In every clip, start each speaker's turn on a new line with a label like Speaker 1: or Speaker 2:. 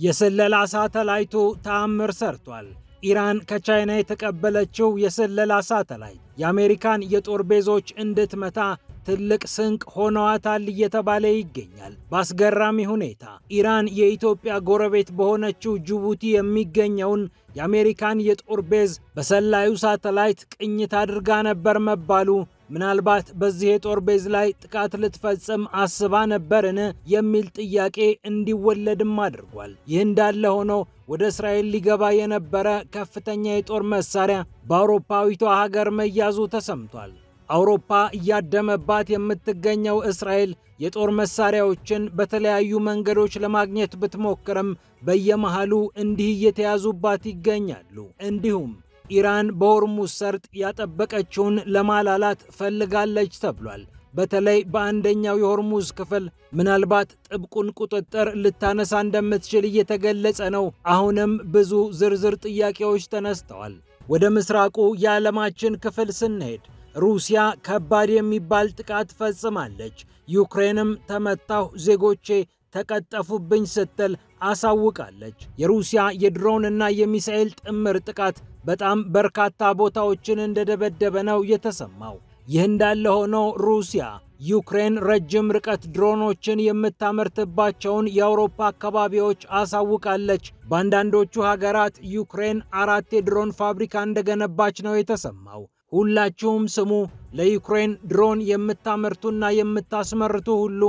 Speaker 1: የስለላ ሳተላይቱ ተአምር ሰርቷል። ኢራን ከቻይና የተቀበለችው የስለላ ሳተላይት የአሜሪካን የጦር ቤዞች እንድትመታ ትልቅ ስንቅ ሆነዋታል እየተባለ ይገኛል። በአስገራሚ ሁኔታ ኢራን የኢትዮጵያ ጎረቤት በሆነችው ጅቡቲ የሚገኘውን የአሜሪካን የጦር ቤዝ በሰላዩ ሳተላይት ቅኝት አድርጋ ነበር መባሉ ምናልባት በዚህ የጦር ቤዝ ላይ ጥቃት ልትፈጽም አስባ ነበርን የሚል ጥያቄ እንዲወለድም አድርጓል። ይህ እንዳለ ሆኖ ወደ እስራኤል ሊገባ የነበረ ከፍተኛ የጦር መሳሪያ በአውሮፓዊቷ ሀገር መያዙ ተሰምቷል። አውሮፓ እያደመባት የምትገኘው እስራኤል የጦር መሳሪያዎችን በተለያዩ መንገዶች ለማግኘት ብትሞክርም በየመሃሉ እንዲህ እየተያዙባት ይገኛሉ። እንዲሁም ኢራን በሆርሙዝ ሰርጥ ያጠበቀችውን ለማላላት ፈልጋለች ተብሏል። በተለይ በአንደኛው የሆርሙዝ ክፍል ምናልባት ጥብቁን ቁጥጥር ልታነሳ እንደምትችል እየተገለጸ ነው። አሁንም ብዙ ዝርዝር ጥያቄዎች ተነስተዋል። ወደ ምስራቁ የዓለማችን ክፍል ስንሄድ ሩሲያ ከባድ የሚባል ጥቃት ፈጽማለች። ዩክሬንም ተመታሁ፣ ዜጎቼ ተቀጠፉብኝ ስትል አሳውቃለች። የሩሲያ የድሮን እና የሚሳኤል ጥምር ጥቃት በጣም በርካታ ቦታዎችን እንደደበደበ ነው የተሰማው። ይህ እንዳለ ሆኖ ሩሲያ ዩክሬን ረጅም ርቀት ድሮኖችን የምታመርትባቸውን የአውሮፓ አካባቢዎች አሳውቃለች። በአንዳንዶቹ ሀገራት ዩክሬን 4 የድሮን ፋብሪካ እንደገነባች ነው የተሰማው። ሁላችሁም ስሙ። ለዩክሬን ድሮን የምታመርቱና የምታስመርቱ ሁሉ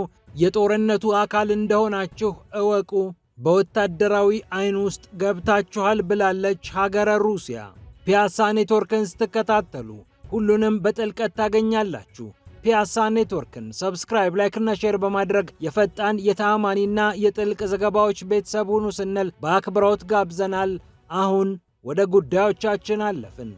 Speaker 1: የጦርነቱ አካል እንደሆናችሁ እወቁ። በወታደራዊ አይን ውስጥ ገብታችኋል ብላለች ሀገረ ሩሲያ። ፒያሳ ኔትወርክን ስትከታተሉ ሁሉንም በጥልቀት ታገኛላችሁ። ፒያሳ ኔትወርክን ሰብስክራይብ፣ ላይክና ሼር በማድረግ የፈጣን የተአማኒና የጥልቅ ዘገባዎች ቤተሰብ ሁኑ ስንል በአክብሮት ጋብዘናል። አሁን ወደ ጉዳዮቻችን አለፍን።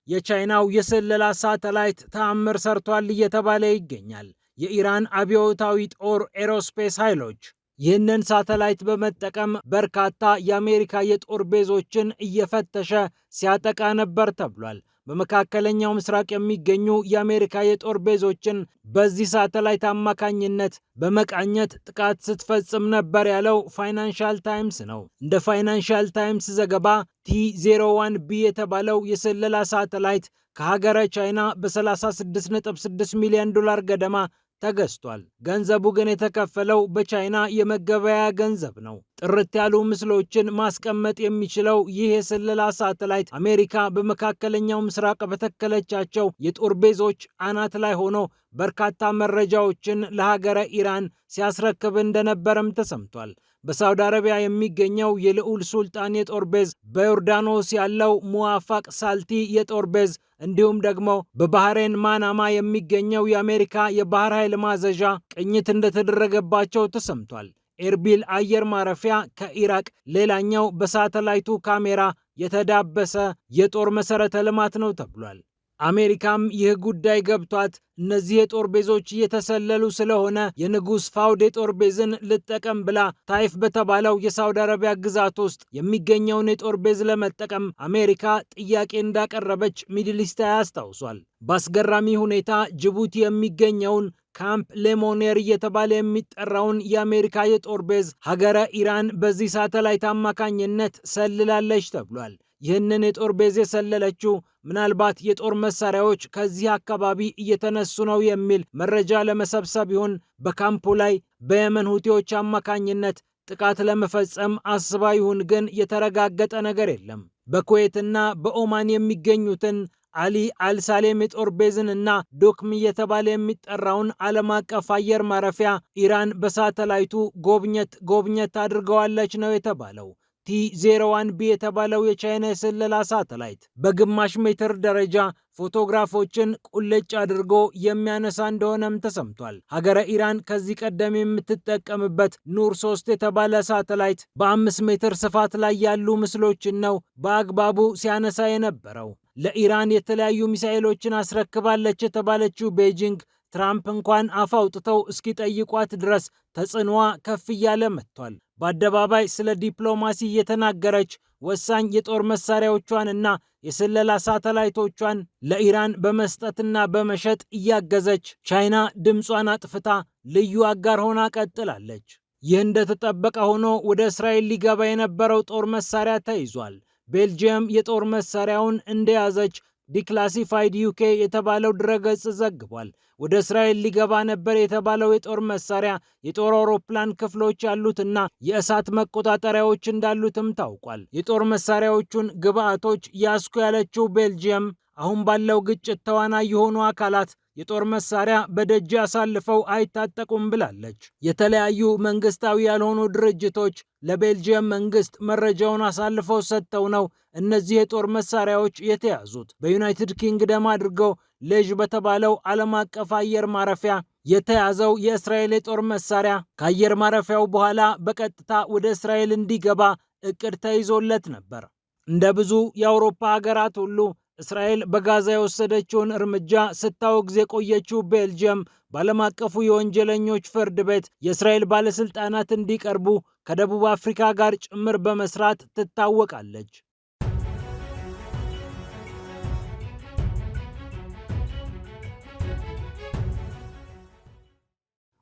Speaker 1: የቻይናው የስለላ ሳተላይት ተአምር ሰርቷል እየተባለ ይገኛል። የኢራን አብዮታዊ ጦር ኤሮስፔስ ኃይሎች ይህንን ሳተላይት በመጠቀም በርካታ የአሜሪካ የጦር ቤዞችን እየፈተሸ ሲያጠቃ ነበር ተብሏል። በመካከለኛው ምስራቅ የሚገኙ የአሜሪካ የጦር ቤዞችን በዚህ ሳተላይት አማካኝነት በመቃኘት ጥቃት ስትፈጽም ነበር ያለው ፋይናንሻል ታይምስ ነው። እንደ ፋይናንሻል ታይምስ ዘገባ T01B የተባለው የስለላ ሳተላይት ከሀገረ ቻይና በ36.6 ሚሊዮን ዶላር ገደማ ተገዝቷል። ገንዘቡ ግን የተከፈለው በቻይና የመገበያያ ገንዘብ ነው። ጥርት ያሉ ምስሎችን ማስቀመጥ የሚችለው ይህ የስለላ ሳተላይት አሜሪካ በመካከለኛው ምስራቅ በተከለቻቸው የጦር ቤዞች አናት ላይ ሆኖ በርካታ መረጃዎችን ለሀገረ ኢራን ሲያስረክብ እንደነበረም ተሰምቷል። በሳውዲ አረቢያ የሚገኘው የልዑል ሱልጣን የጦር ቤዝ፣ በዮርዳኖስ ያለው ሙዋፋቅ ሳልቲ የጦር ቤዝ እንዲሁም ደግሞ በባህሬን ማናማ የሚገኘው የአሜሪካ የባህር ኃይል ማዘዣ ቅኝት እንደተደረገባቸው ተሰምቷል። ኤርቢል አየር ማረፊያ ከኢራቅ ሌላኛው በሳተላይቱ ካሜራ የተዳበሰ የጦር መሰረተ ልማት ነው ተብሏል። አሜሪካም ይህ ጉዳይ ገብቷት እነዚህ የጦር ቤዞች እየተሰለሉ ስለሆነ የንጉስ ፋውድ የጦር ቤዝን ልጠቀም ብላ ታይፍ በተባለው የሳውዲ አረቢያ ግዛት ውስጥ የሚገኘውን የጦር ቤዝ ለመጠቀም አሜሪካ ጥያቄ እንዳቀረበች ሚድል ኢስት አስታውሷል። በአስገራሚ ሁኔታ ጅቡቲ የሚገኘውን ካምፕ ሌሞኔር እየተባለ የሚጠራውን የአሜሪካ የጦር ቤዝ ሀገረ ኢራን በዚህ ሳተላይት አማካኝነት ሰልላለች ተብሏል። ይህንን የጦር ቤዝ የሰለለችው ምናልባት የጦር መሳሪያዎች ከዚህ አካባቢ እየተነሱ ነው የሚል መረጃ ለመሰብሰብ ይሁን በካምፑ ላይ በየመን ሁቲዎች አማካኝነት ጥቃት ለመፈጸም አስባ ይሁን ግን የተረጋገጠ ነገር የለም። በኩዌትና በኦማን የሚገኙትን አሊ አልሳሌም የጦር ቤዝን እና ዶክም እየተባለ የሚጠራውን ዓለም አቀፍ አየር ማረፊያ ኢራን በሳተላይቱ ጎብኘት አድርገዋለች ነው የተባለው። T01B የተባለው የቻይና የስለላ ሳተላይት በግማሽ ሜትር ደረጃ ፎቶግራፎችን ቁልጭ አድርጎ የሚያነሳ እንደሆነም ተሰምቷል። ሀገረ ኢራን ከዚህ ቀደም የምትጠቀምበት ኑር 3 የተባለ ሳተላይት በ5 ሜትር ስፋት ላይ ያሉ ምስሎችን ነው በአግባቡ ሲያነሳ የነበረው። ለኢራን የተለያዩ ሚሳኤሎችን አስረክባለች የተባለችው ቤጂንግ ትራምፕ እንኳን አፍ አውጥተው እስኪጠይቋት ድረስ ተጽዕኖዋ ከፍ እያለ መጥቷል። በአደባባይ ስለ ዲፕሎማሲ እየተናገረች ወሳኝ የጦር መሳሪያዎቿን እና የስለላ ሳተላይቶቿን ለኢራን በመስጠትና በመሸጥ እያገዘች ቻይና ድምጿን አጥፍታ ልዩ አጋር ሆና ቀጥላለች። ይህ እንደተጠበቀ ሆኖ ወደ እስራኤል ሊገባ የነበረው ጦር መሳሪያ ተይዟል። ቤልጅየም የጦር መሳሪያውን እንደያዘች ዲክላሲፋይድ ዩኬ የተባለው ድረገጽ ዘግቧል። ወደ እስራኤል ሊገባ ነበር የተባለው የጦር መሳሪያ የጦር አውሮፕላን ክፍሎች ያሉትና የእሳት መቆጣጠሪያዎች እንዳሉትም ታውቋል። የጦር መሳሪያዎቹን ግብአቶች ያስኩ ያለችው ቤልጅየም አሁን ባለው ግጭት ተዋናይ የሆኑ አካላት የጦር መሳሪያ በደጅ አሳልፈው አይታጠቁም ብላለች። የተለያዩ መንግስታዊ ያልሆኑ ድርጅቶች ለቤልጅየም መንግስት መረጃውን አሳልፈው ሰጥተው ነው እነዚህ የጦር መሳሪያዎች የተያዙት። በዩናይትድ ኪንግደም አድርገው ሌዥ በተባለው ዓለም አቀፍ አየር ማረፊያ የተያዘው የእስራኤል የጦር መሳሪያ ከአየር ማረፊያው በኋላ በቀጥታ ወደ እስራኤል እንዲገባ እቅድ ተይዞለት ነበር። እንደ ብዙ የአውሮፓ ሀገራት ሁሉ እስራኤል በጋዛ የወሰደችውን እርምጃ ስታወግዝ የቆየችው ቤልጅየም በዓለም አቀፉ የወንጀለኞች ፍርድ ቤት የእስራኤል ባለስልጣናት እንዲቀርቡ ከደቡብ አፍሪካ ጋር ጭምር በመስራት ትታወቃለች።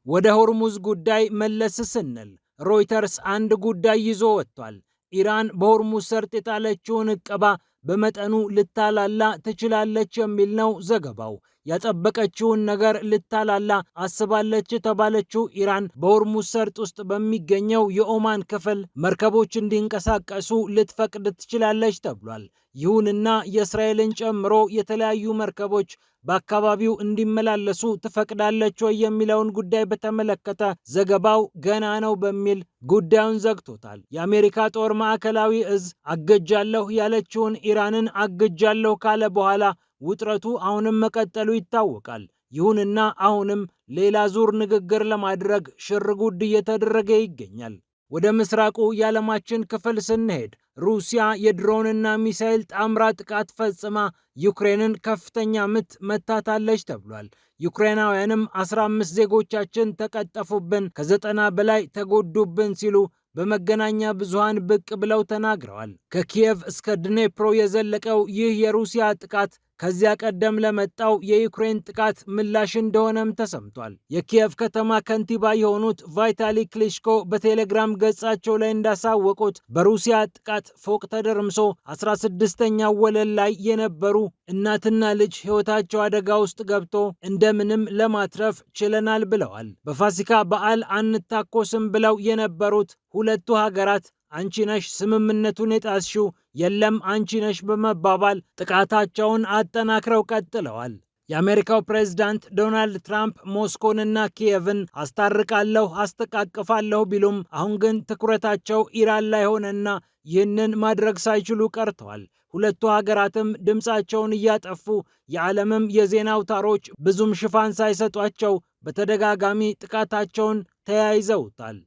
Speaker 1: ወደ ሆርሙዝ ጉዳይ መለስ ስንል ሮይተርስ አንድ ጉዳይ ይዞ ወጥቷል። ኢራን በሆርሙዝ ሰርጥ የጣለችውን ዕቀባ በመጠኑ ልታላላ ትችላለች የሚል ነው ዘገባው። ያጠበቀችውን ነገር ልታላላ አስባለች የተባለችው ኢራን በሆርሙዝ ሰርጥ ውስጥ በሚገኘው የኦማን ክፍል መርከቦች እንዲንቀሳቀሱ ልትፈቅድ ትችላለች ተብሏል። ይሁንና የእስራኤልን ጨምሮ የተለያዩ መርከቦች በአካባቢው እንዲመላለሱ ትፈቅዳለች ወይ የሚለውን ጉዳይ በተመለከተ ዘገባው ገና ነው በሚል ጉዳዩን ዘግቶታል። የአሜሪካ ጦር ማዕከላዊ እዝ አግጃለሁ ያለችውን ኢራንን አግጃለሁ ካለ በኋላ ውጥረቱ አሁንም መቀጠሉ ይታወቃል። ይሁንና አሁንም ሌላ ዙር ንግግር ለማድረግ ሽርጉድ እየተደረገ ይገኛል። ወደ ምስራቁ የዓለማችን ክፍል ስንሄድ ሩሲያ የድሮንና ሚሳኤል ጣምራ ጥቃት ፈጽማ ዩክሬንን ከፍተኛ ምት መታታለች ተብሏል። ዩክሬናውያንም 15 ዜጎቻችን ተቀጠፉብን፣ ከ90 በላይ ተጎዱብን ሲሉ በመገናኛ ብዙሃን ብቅ ብለው ተናግረዋል። ከኪየቭ እስከ ድኔፕሮ የዘለቀው ይህ የሩሲያ ጥቃት ከዚያ ቀደም ለመጣው የዩክሬን ጥቃት ምላሽ እንደሆነም ተሰምቷል። የኪየቭ ከተማ ከንቲባ የሆኑት ቫይታሊ ክሊሽኮ በቴሌግራም ገጻቸው ላይ እንዳሳወቁት በሩሲያ ጥቃት ፎቅ ተደርምሶ 16ኛው ወለል ላይ የነበሩ እናትና ልጅ ሕይወታቸው አደጋ ውስጥ ገብቶ እንደምንም ለማትረፍ ችለናል ብለዋል። በፋሲካ በዓል አንታኮስም ብለው የነበሩት ሁለቱ ሀገራት አንቺ ነሽ ስምምነቱን የጣስሽው፣ የለም አንቺ ነሽ በመባባል ጥቃታቸውን አጠናክረው ቀጥለዋል። የአሜሪካው ፕሬዝዳንት ዶናልድ ትራምፕ ሞስኮንና ኪየቭን አስታርቃለሁ፣ አስተቃቅፋለሁ ቢሉም አሁን ግን ትኩረታቸው ኢራን ላይ ሆነና ይህንን ማድረግ ሳይችሉ ቀርተዋል። ሁለቱ ሀገራትም ድምፃቸውን እያጠፉ የዓለምም የዜና አውታሮች ብዙም ሽፋን ሳይሰጧቸው በተደጋጋሚ ጥቃታቸውን ተያይዘውታል።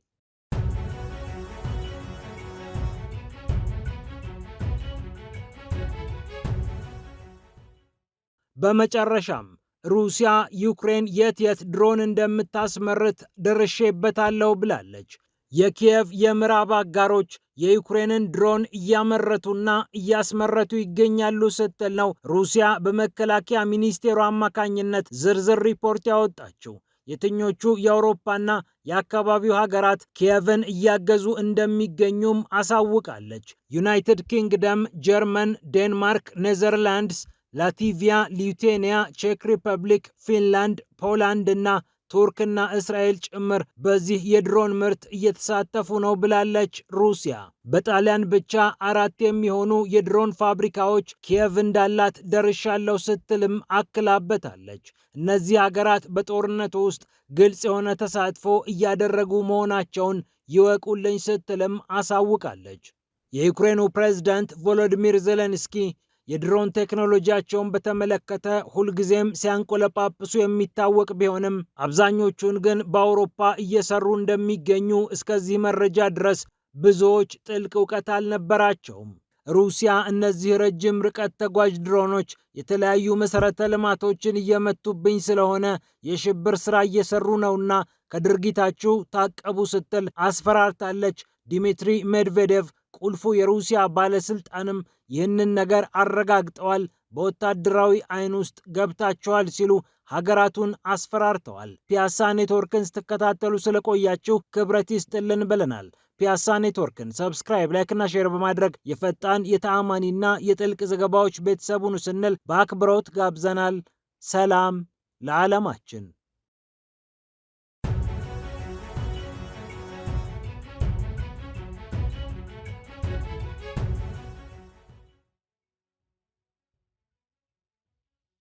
Speaker 1: በመጨረሻም ሩሲያ ዩክሬን የት ድሮን እንደምታስመርት ደርሼበታለሁ ብላለች። የኪየቭ የምዕራብ አጋሮች የዩክሬንን ድሮን እያመረቱና እያስመረቱ ይገኛሉ ስትል ነው ሩሲያ በመከላከያ ሚኒስቴሩ አማካኝነት ዝርዝር ሪፖርት ያወጣችው። የትኞቹ የአውሮፓና የአካባቢው ሀገራት ኪየቭን እያገዙ እንደሚገኙም አሳውቃለች። ዩናይትድ ኪንግደም፣ ጀርመን፣ ዴንማርክ፣ ኔዘርላንድስ፣ ላቲቪያ፣ ሊቱዌኒያ፣ ቼክ ሪፐብሊክ፣ ፊንላንድ፣ ፖላንድ እና ቱርክና እስራኤል ጭምር በዚህ የድሮን ምርት እየተሳተፉ ነው ብላለች ሩሲያ። በጣሊያን ብቻ 4 የሚሆኑ የድሮን ፋብሪካዎች ኪየቭ እንዳላት ደርሻለሁ ስትልም አክላበታለች። እነዚህ ሀገራት በጦርነቱ ውስጥ ግልጽ የሆነ ተሳትፎ እያደረጉ መሆናቸውን ይወቁልኝ ስትልም አሳውቃለች። የዩክሬኑ ፕሬዝዳንት ቮሎዲሚር ዜሌንስኪ የድሮን ቴክኖሎጂያቸውን በተመለከተ ሁልጊዜም ሲያንቆለጳጵሱ የሚታወቅ ቢሆንም አብዛኞቹን ግን በአውሮፓ እየሰሩ እንደሚገኙ እስከዚህ መረጃ ድረስ ብዙዎች ጥልቅ እውቀት አልነበራቸውም። ሩሲያ እነዚህ ረጅም ርቀት ተጓዥ ድሮኖች የተለያዩ መሠረተ ልማቶችን እየመቱብኝ ስለሆነ የሽብር ሥራ እየሰሩ ነውና ከድርጊታችሁ ታቀቡ ስትል አስፈራርታለች። ዲሚትሪ ሜድቬዴቭ ቁልፉ የሩሲያ ባለስልጣንም ይህንን ነገር አረጋግጠዋል። በወታደራዊ አይን ውስጥ ገብታችኋል ሲሉ ሀገራቱን አስፈራርተዋል። ፒያሳ ኔትወርክን ስትከታተሉ ስለቆያችሁ ክብረት ይስጥልን ብለናል። ፒያሳ ኔትወርክን ሰብስክራይብ፣ ላይክ እና ሼር በማድረግ የፈጣን የተአማኒና የጥልቅ ዘገባዎች ቤተሰቡን ስንል በአክብሮት ጋብዘናል። ሰላም ለዓለማችን።